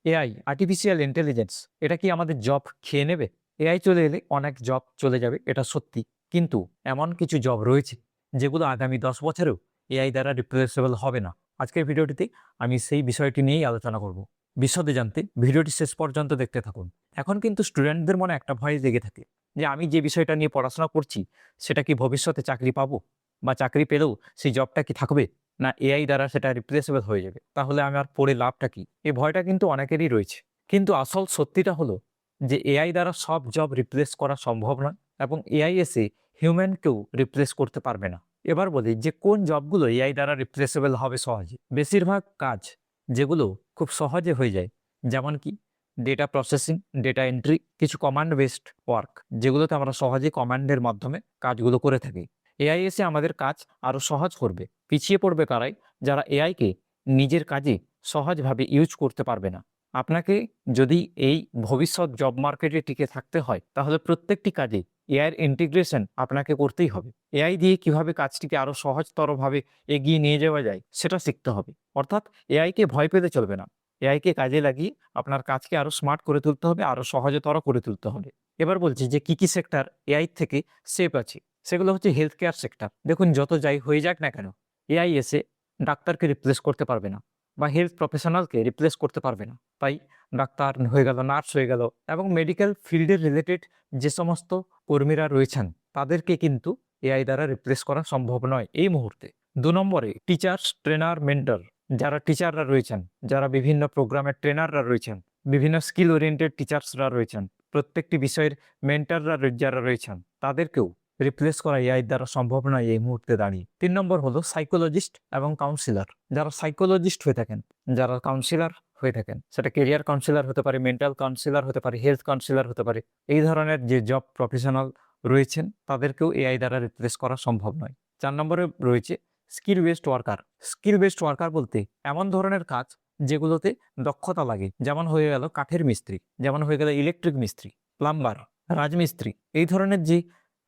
AI, artificial intelligence, এটা কি আমাদের জব খেয়ে নেবে? এআই চলে এলে অনেক জব চলে যাবে, এটা সত্যি। কিন্তু এমন কিছু জব রয়েছে যেগুলো আগামী 10 বছরেও এআই দ্বারা রিপ্লেসেবল হবে না। আজকের ভিডিওটিতে আমি সেই বিষয়টি নিয়েই আলোচনা করব। বিশদে জানতে ভিডিওটি শেষ পর্যন্ত দেখতে থাকুন। এখন কিন্তু স্টুডেন্টদের মনে একটা ভয় জেগে থাকে যে আমি যে বিষয়টা নিয়ে পড়াশোনা করছি সেটা কি ভবিষ্যতে চাকরি পাবো, বা চাকরি পেলেও সেই জবটা কি থাকবে, না এআই দ্বারা সেটা রিপ্লেসেবল হয়ে যাবে, তাহলে আমার পড়ে লাভটা কি? এই ভয়টা কিন্তু অনেকেরই রয়েছে। কিন্তু আসল সত্যিটা হলো যে এআই দ্বারা সব জব রিপ্লেস করা সম্ভব নয়, এবং এআই এসে হিউম্যানকেও রিপ্লেস করতে পারবে না। এবার বলি যে কোন জবগুলো এআই দ্বারা রিপ্লেসেবল হবে সহজে। বেশিরভাগ কাজ যেগুলো খুব সহজে হয়ে যায়, যেমন কি ডেটা প্রসেসিং, ডেটা এন্ট্রি, কিছু কমান্ড বেসড ওয়ার্ক, যেগুলোতে আমরা সহজে কমান্ডের মাধ্যমে কাজগুলো করে থাকি। এআই এসে আমাদের কাজ আরও সহজ করবে। পিছিয়ে পড়বে কারাই? যারা এআইকে নিজের কাজে সহজভাবে ইউজ করতে পারবে না। আপনাকে যদি এই ভবিষ্যৎ জব মার্কেটে টিকে থাকতে হয়, তাহলে প্রত্যেকটি কাজে এআইয়ের ইন্টিগ্রেশন আপনাকে করতেই হবে। এআই দিয়ে কিভাবে কাজটিকে আরও সহজতরভাবে এগিয়ে নিয়ে যাওয়া যায় সেটা শিখতে হবে। অর্থাৎ এআইকে ভয় পেতে চলবে না। এআইকে কাজে লাগিয়ে আপনার কাজকে আরও স্মার্ট করে তুলতে হবে, আরও সহজতর করে তুলতে হবে। এবার বলছি যে কি সেক্টর এআই থেকে সেফ আছে। সেগুলো হচ্ছে হেলথ কেয়ার সেক্টর। দেখুন, যত যাই হয়ে যাক না কেন, এআই এসে ডাক্তারকে রিপ্লেস করতে পারবে না, বা হেলথ প্রফেশনালকে রিপ্লেস করতে পারবে না। তাই ডাক্তার হয়ে গেল, নার্স হয়ে গেল, এবং মেডিকেল ফিল্ডের রিলেটেড যে সমস্ত কর্মীরা রয়েছেন তাদেরকে কিন্তু এআই দ্বারা রিপ্লেস করা সম্ভব নয় এই মুহূর্তে। 2 নম্বরে টিচার্স, ট্রেনার, মেন্টর, যারা টিচাররা রয়েছেন, যারা বিভিন্ন প্রোগ্রামের ট্রেনাররা রয়েছেন, বিভিন্ন স্কিল ওরিয়েন্টেড টিচার্সরা রয়েছেন, প্রত্যেকটি বিষয়ের মেন্টররা যারা রয়েছেন, তাদেরকেও রিপ্লেস করা এআই দ্বারা সম্ভব নয় এই মুহূর্তে দাঁড়িয়ে। 3 নম্বর হলো সাইকোলজিস্ট এবং কাউন্সিলর। যারা সাইকোলজিস্ট হয়ে থাকেন, যারা কাউন্সিলর হয়ে থাকেন, সেটা কেরিয়ার কাউন্সিলর হতে পারে, মেন্টাল কাউন্সিলর হতে পারে, হেলথ কাউন্সিলর হতে পারে, এই ধরনের যে জব প্রফেশনাল রয়েছেন তাদেরকেও এআই দ্বারা রিপ্লেস করা সম্ভব নয়। 4 নম্বরে রয়েছে skill based worker. Skill based worker বলতে এমন ধরনের কাজ যেগুলোতে দক্ষতা লাগে, যেমন হয়ে গেল কাঠের মিস্ত্রি, যেমন হয়ে গেল ইলেকট্রিক মিস্ত্রি, প্লাম্বার, রাজমিস্ত্রি। এই ধরনের যে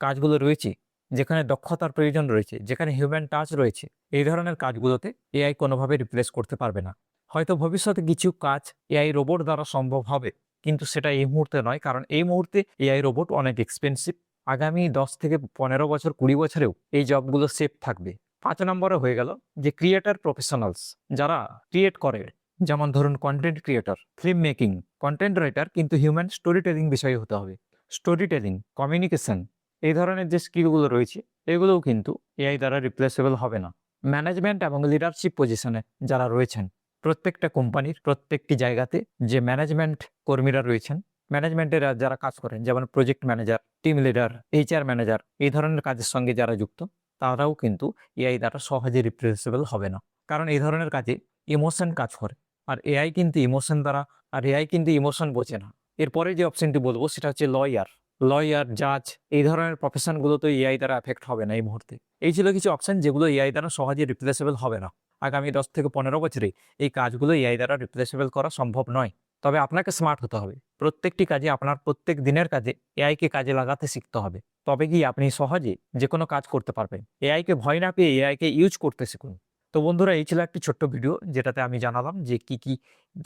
কাজগুলো রয়েছে, যেখানে দক্ষতার প্রয়োজন রয়েছে, যেখানে হিউম্যান টাচ রয়েছে, এই ধরনের কাজগুলোতে এআই কোনোভাবে রিপ্লেস করতে পারবে না। হয়তো ভবিষ্যতে কিছু কাজ এআই রোবট দ্বারা সম্ভব হবে, কিন্তু সেটা এই মুহূর্তে নয়, কারণ এই মুহূর্তে এআই রোবট অনেক এক্সপেন্সিভ। আগামী 10 থেকে 15 বছর, 20 বছরেও এই জবগুলো সেফ থাকবে। 5 নম্বরে হয়ে গেল যে ক্রিয়েটার প্রফেশনালস, যারা ক্রিয়েট করে, যেমন ধরুন content creator, film making, content writer, কিন্তু হিউম্যান স্টোরি টেলিং বিষয়ে হতে হবে। স্টোরি টেলিং, কমিউনিকেশন, এই ধরনের যে স্কিলগুলো রয়েছে এগুলোও কিন্তু এআই দ্বারা রিপ্লেসেবল হবে না। ম্যানেজমেন্ট এবং লিডারশিপ পজিশনে যারা রয়েছেন, প্রত্যেকটা কোম্পানির প্রত্যেকটি জায়গাতে যে ম্যানেজমেন্ট কর্মীরা রয়েছেন, ম্যানেজমেন্টের যারা কাজ করেন, যেমন project manager, team leader, HR manager, এই ধরনের কাজের সঙ্গে যারা যুক্ত, তারাও কিন্তু এআই দ্বারা সহজে রিপ্লেসেবল হবে না। কারণ এই ধরনের কাজে ইমোশন কাজ করে, আর এআই কিন্তু ইমোশন দ্বারা, আর এআই কিন্তু ইমোশন বোঝে না। এরপরে যে অপশনটি বলবো সেটা হচ্ছে লয়ার। লয়ার, জাজ, এই ধরনের প্রফেশনগুলো তো এআই দ্বারা এফেক্ট হবে না এই মুহূর্তে। এই ছিল কিছু অপশন যেগুলো এআই দ্বারা সহজে রিপ্লেসেবল হবে না। আগামী 10 থেকে 15 বছরে এই কাজগুলো এআই দ্বারা রিপ্লেসেবল করা সম্ভব নয়। তবে আপনাকে স্মার্ট হতে হবে। প্রত্যেকটি কাজে, আপনার প্রত্যেক দিনের কাজে এআইকে কাজে লাগাতে শিখতে হবে। তবে গিয়ে আপনি সহজে যে কোনো কাজ করতে পারবেন। এআইকে ভয় না পেয়ে এআইকে ইউজ করতে শিখুন। তো বন্ধুরা, এই ছিল একটি ছোট্ট ভিডিও যেটাতে আমি জানালাম যে কি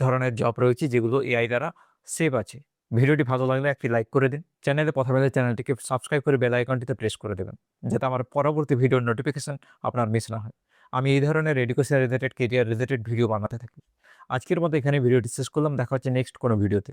ধরনের জব রয়েছে যেগুলো এআই দ্বারা সেভ আছে। ভিডিওটি ভালো লাগলে একটি লাইক করে দিন। চ্যানেলে প্রথমে চ্যানেলটিকে সাবস্ক্রাইব করে বেল আইকনটিতে প্রেস করে দেবেন, যাতে আমার পরবর্তী ভিডিওর নোটিফিকেশন আপনার মিস না হয়। আমি এই ধরনের education related, career related video বানাতে থাকি। আজকের মতো এখানে ভিডিওটি শেষ করলাম। দেখা হচ্ছে নেক্সট কোনো ভিডিওতে।